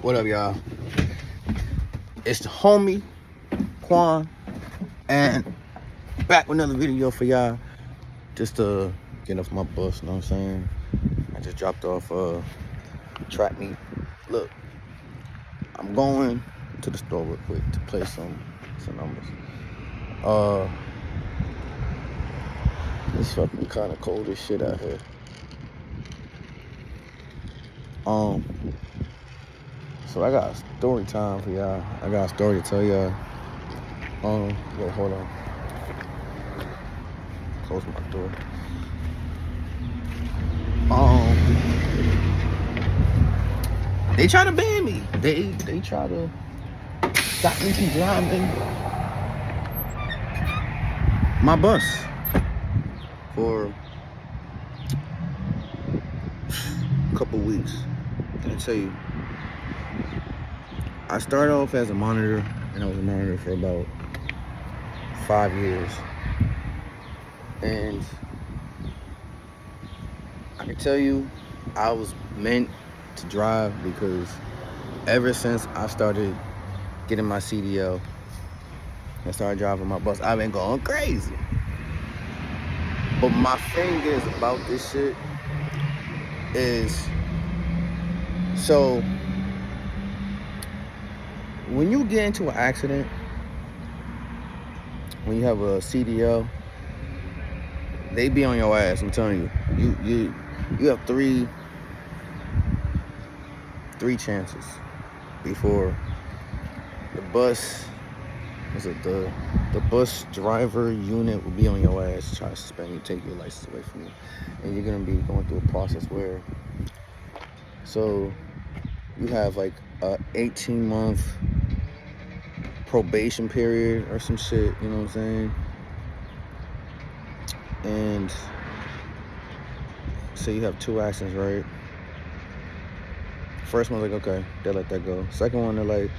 What up, y'all? It's the homie Quan, and back with another video for y'all. Just to get off my bus, you know what I'm saying? I just dropped off track meet. Look, I'm going to the store real quick to play some numbers. It's fucking kind of cold as shit out here. So I got a story time for y'all. I got a story to tell y'all. Wait, hold on. Close my door. They try to ban me. They try to stop me from driving my bus for a couple weeks. I tell you, I started off as a monitor, and I was a monitor for about 5 years. And I can tell you, I was meant to drive because ever since I started getting my CDL and started driving my bus, I've been going crazy. But my thing is about this shit is, so when you get into an accident, when you have a CDL, they be on your ass. I'm telling you. You have three chances before the bus. The bus driver unit will be on your ass, try to suspend you, take your license away from you, and you're gonna be going through a process where, so you have like a 18-month probation period or some shit, you know what I'm saying? And so you have 2 actions, right? First one's like, okay, they let that go. Second one, they're like,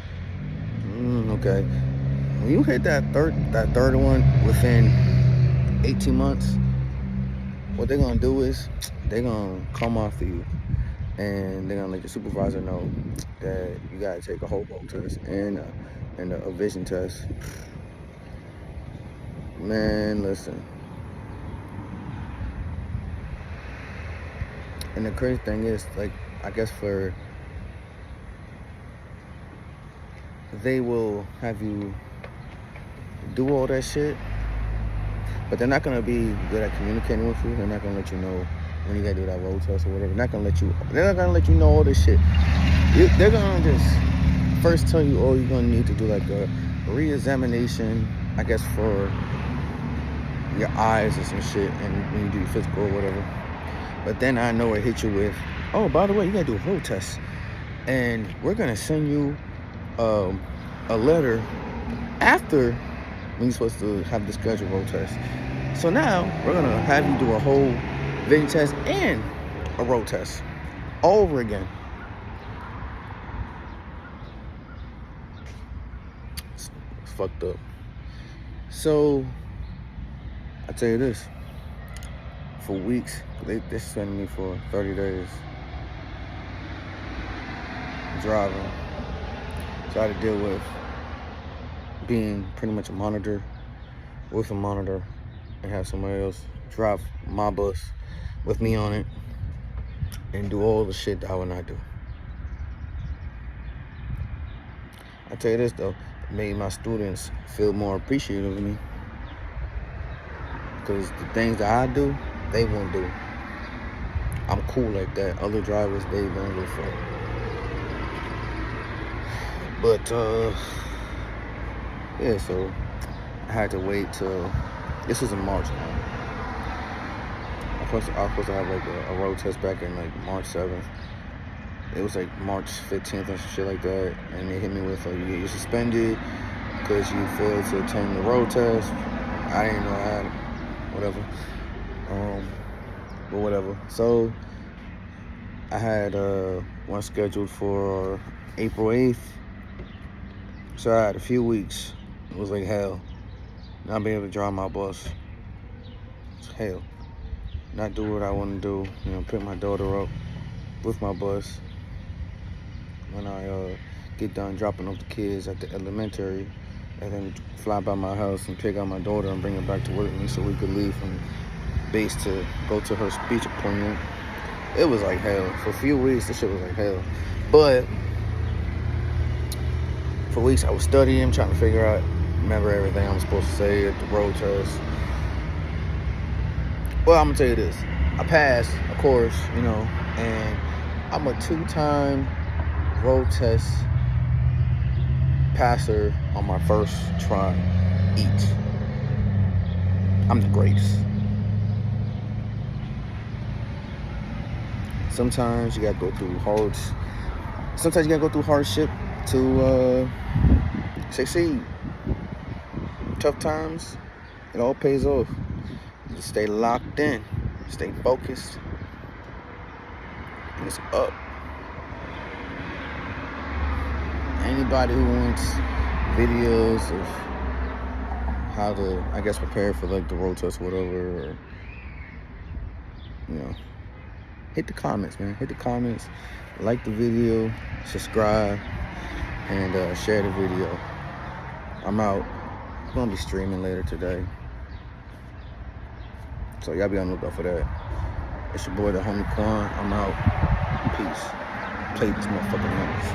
okay. When you hit that third one within 18 months, what they're gonna do is they're gonna come after you, and they're gonna let your supervisor know that you gotta take a whole road test and a vision test. Man, listen. And the crazy thing is, like, I guess they will have you do all that shit, but they're not gonna be good at communicating with you. They're not gonna let you know when you gotta do that road test or whatever. They're not gonna let you know all this shit. They're gonna just first tell you, oh, you're gonna need to do like a re-examination, I guess, for your eyes or some shit, and when you do your physical or whatever. But then I know it hit you with, oh, by the way, you gotta do a road test, and we're gonna send you a letter after when you're supposed to have the scheduled road test. So now we're gonna have you do a whole vision test and a road test all over again. It's fucked up. So I tell you this, for weeks, they suspended me for 30 days driving. So I had to deal with being pretty much a monitor with a monitor and have somebody else drive my bus with me on it and do all the shit that I would not do. I tell you this though, it made my students feel more appreciative of me, because the things that I do, they won't do. I'm cool like that. Other drivers, they don't give a fuck. But yeah, so I had to wait till, this was in March now. I was supposed to have like a road test back in like March 7th. It was like March 15th and shit like that, and they hit me with, you're suspended because you failed to attend the road test. I didn't know that, whatever. But whatever. So I had one scheduled for April 8th. So I had a few weeks. It was like hell. Not being able to drive my bus. It's hell. Not do what I want to do. You know, pick my daughter up with my bus. when I get done dropping off the kids at the elementary, and then fly by my house and pick up my daughter and bring her back to work with me so we could leave from base to go to her speech appointment. It was like hell. For a few weeks, this shit was like hell. But for weeks, I was studying, trying to figure out, remember everything I'm supposed to say at the road test. Well, I'm gonna tell you this. I passed, of course, and I'm a 2-time road test passer on my first try each. I'm the greatest. Sometimes you gotta go through hardship to succeed. Tough times, it all pays off. You stay locked in, stay focused, and it's up. Anybody who wants videos of how to, I guess, prepare for like the road test or whatever, or hit the comments, man. Hit the comments, like the video, subscribe, and share the video. I'm out. I'm gonna be streaming later today, so y'all be on the lookout for that. It's your boy, the homie Quan. I'm out. Peace. Play this motherfucking numbers.